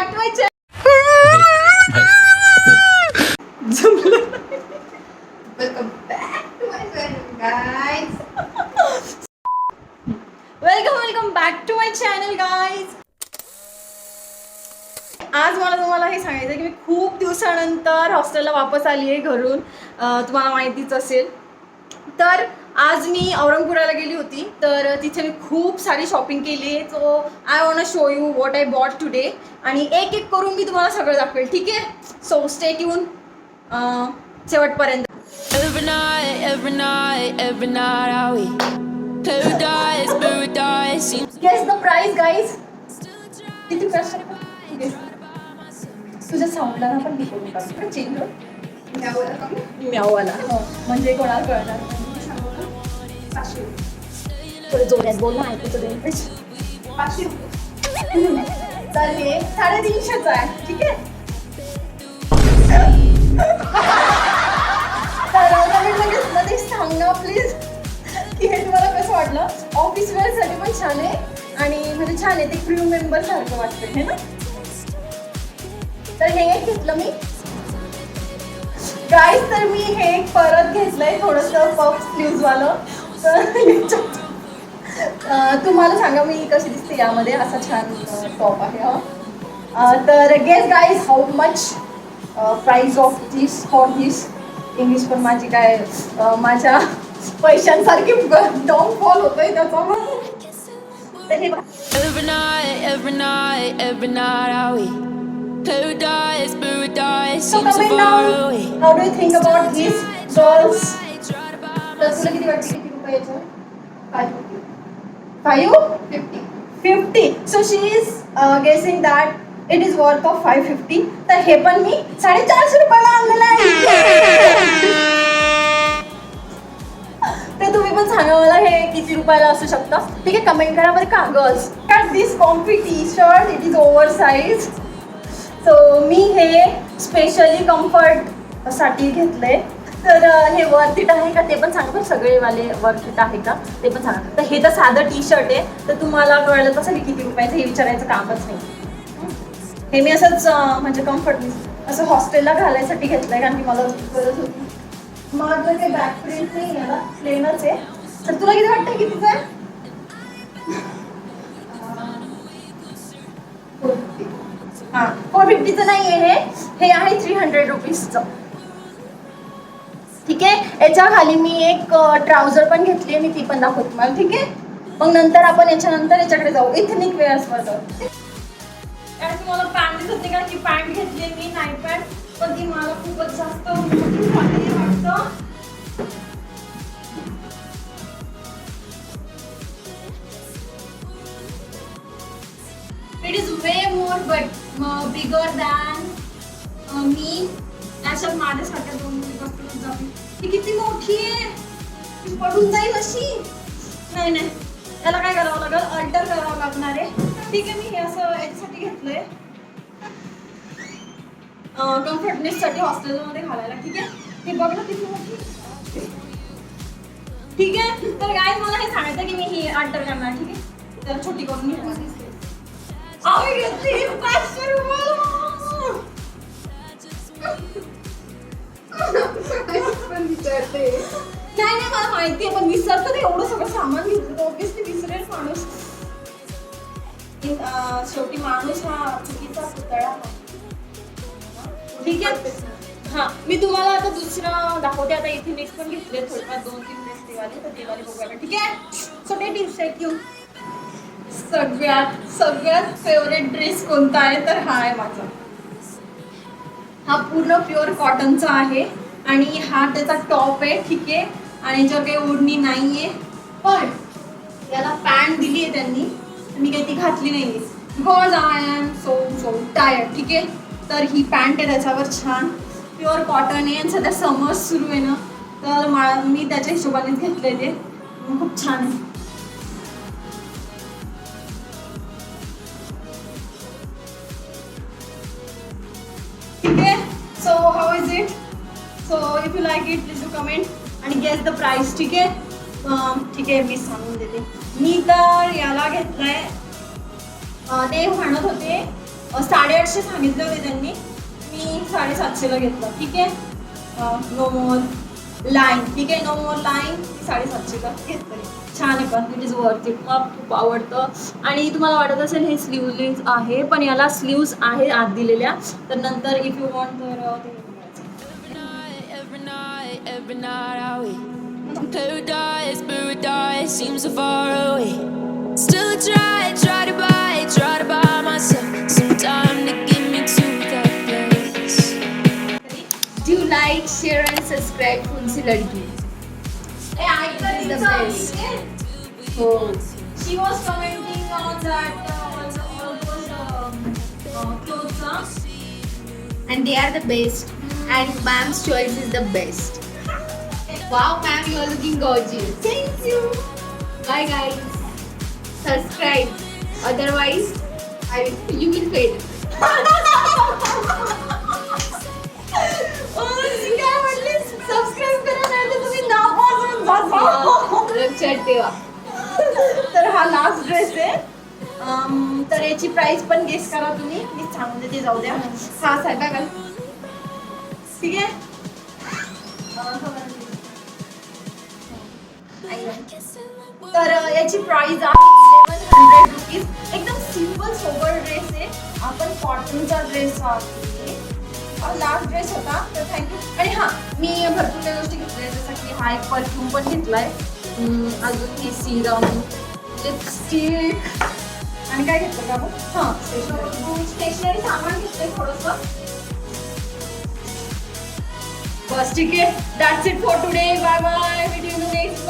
Back to my channel. Welcome back to my channel guys. Welcome back to my channel guys. आज मला तुम्हाला हे सांगायचं आहे की मी खूप दिवसानंतर हॉस्टेलला वापस आली आहे घरून. तुम्हाला माहितीच असेल. तर आज मी औरंगपुराला गेली होती, तर तिथे मी खूप सारी शॉपिंग केली आहे. So I want show you what I bought today. आणि एक एक करून मी तुम्हाला सगळं दाखवेल, ठीक आहे. सो स्टे ट्यून शेवटपर्यंत. Every night are we paradise seems guess the price guys. किती प्राइस? तुझ्या साऊंडला ना पण डिपेंड करतो चेंज म्यावाला म्हणजे कोणाला कळणार नाही. थोडं जोरात बोल ना, ऐकू तुझे. 500 तर हे 350चं आहे, ठीक आहे. मध्ये सांगा प्लीज की हे तुम्हाला कसं वाटलं. ऑफिस वेअरसाठी पण छान आहे आणि म्हणजे छान आहे, ते क्रू मेंबर सारखं वाटतं हे ना. तर हे एक घेतलं मी गाईज. तर मी हे एक परत घेतलंय थोडंसं पफ स्लीव्हजवालं. तर तुम्हाला सांगा मी कशी दिसते यामध्ये. असा छान टॉप आहे हा. तर guess guys how much price of this for this. English पण माझी काय माझ्या पैशांसारखी डाऊनफॉल होतोय त्याचा. तर हे every night are we paradise So seems so comment far down. away. How do you think about these dolls? तर तुला किती वाटते किती रुपयाचं? 550. So she is guessing that it is worth of 550. तर हे पण मी 450 रुपयाला आणलेलं आहे. तर तुम्ही पण सांगा मला हे किती रुपयाला असू शकतं, ठीक आहे. कमेंट करा बरं का girls. Cut this comfy T shirt, it is oversize. So मी हे स्पेशली कम्फर्ट साठी घेतलंय. तर हे वर्थ इट आहे का ते पण सांगा. सगळेवाले वर्थ इट आहे का ते पण सांगा. तर हे तर साधं टी शर्ट आहे, तर तुम्हाला कळलं तसं की किती रुपयाचं हे विचारायचं कामच नाही. हे मी असंच म्हणजे कम्फर्ट असं हॉस्टेलला घालायसाठी घेतलंय, कारण की मला गरज होती. माझं काही बॅक प्रिंट नाही याला, प्लेनच आहे. तर तुला किती वाटतं कितीचं आहे? 450चं नाही आहे हे आहे 300 रुपीजचं, ठीक आहे. याच्या खाली मी एक ट्राउझर पण घेतली, मी ती पण दाखवते तुम्हाला, ठीक आहे. मग नंतर आपण याच्यानंतर याच्याकडे जाऊ इथनिक वेअर्सवर जाऊ. आणि तुम्हाला पॅन्ट दिसत नाही का की पॅन्ट घेतली मी नाईट पॅन्ट, पण ती मला खूपच जास्त मोठी वाटतं. It is way more but bigger than me. अशा माझ्यासारख्या 2 मुली बसतात जावी. ती किती मोठी आहे, ती पडून जाईल अशी. नाही याला काय करावं लागेल, अल्टर करावं लागणार आहे, ठीक आहे. मी हे असं याच्यासाठी घेतलंय कम्फर्टनेससाठी हॉस्टेलमध्ये घालायला, ठीक आहे. हे बघ ना किती मोठी, ठीक आहे. तर काय मला हे सांगायचं की मी ही अल्टर करणार, ठीक आहे. तर छोटी करून घेणार. घेतली 500 रुपये. नाही मला माहिती आहे, पण विसरतं ते एवढं सगळं सामान घेतलं तर ऑब्विसली विसरेल माणूस. शेवटी माणूस हा चुकीचा पुतळा, ठीक आहे. हा मी तुम्हाला आता दुसरं दाखवते. आता इथे नेक्स्ट पण घेतले थोडेफार 2-3 ड्रेस दिवाळी, तर दिवाळी बघूया, ठीक आहे. सो टेट यू. सगळ्यात फेवरेट ड्रेस कोणता आहे, तर हा आहे माझा. हा पूर्ण प्युअर कॉटनचा आहे आणि हा त्याचा टॉप आहे, ठीक आहे. आणि याच्यावर काही ओढणी नाहीये, पण याला पॅन्ट दिली आहे त्यांनी, मी काही ती घातली नाहीये because I am so tired, ठीक आहे. तर ही पॅन्ट आहे त्याच्यावर, छान प्युअर कॉटन आहे आणि सध्या समर सुरू आहे ना, तर मी त्याच्या हिशोबानेच घेतलंय ते. खूप छान आहे. So how is it? So if you like it, please do comment and guess the price, ठीक आहे. ठीक आहे, मी सांगून देते. मी तर याला घेतलंय, ते म्हणत होते 850 सांगितले होते त्यांनी, मी 750ला घेतलं. ठीक आहे, नो मोर लाईन. ठीक आहे, नो मोर लाईन 750ला घेतलं. छान आहे पण इट इज वर्थ इट. मला खूप आवडतं. आणि तुम्हाला वाटत असेल हे स्लीवलेस आहे, पण याला स्लीव्स आहे आत दिलेल्या, तर नंतर इफ यू वॉन्ट तर Every night are we paradise, paradise seems so far away. Still I try to buy myself some time to get me to that place. Do like, share and subscribe Funsi Ladki. The best. Oh. She was commenting on that all those clothes. And they are the best. And ma'am's choice is the best. Wow, ma'am, you are looking gorgeous. Thank you. Bye, guys. Subscribe. Otherwise, you will fail. काय म्हटली? Subscribe करा नाही तर तुम्ही नाव वाजवून बसा. लक्षात ठेवा. तर हा लास्ट ड्रेस आहे. तर याची प्राइस पण गेस करा तुम्ही. मी सांगून देते, जाऊ द्या. हा सारखा घाल. ठीक आहे. तर याची प्राइस आहे 1100 रुपीज. एकदम सिम्पल सोबर ड्रेस आहे. आपण कॉटनचा ड्रेस आहे. लास्ट ड्रेस होता, तर थँक्यू. आणि हां, मी भरपूर काही गोष्टी घेतल्या, जसं की हा एक परफ्यूम पण घेतलाय, अजून हे सिरम, लिपस्टिक आणि काय घेतलं का आपण? हां, स्टेशनरी सामान घेतलंय थोडंसं. बस ठीक आहे. That's it for today. Bye bye. Video next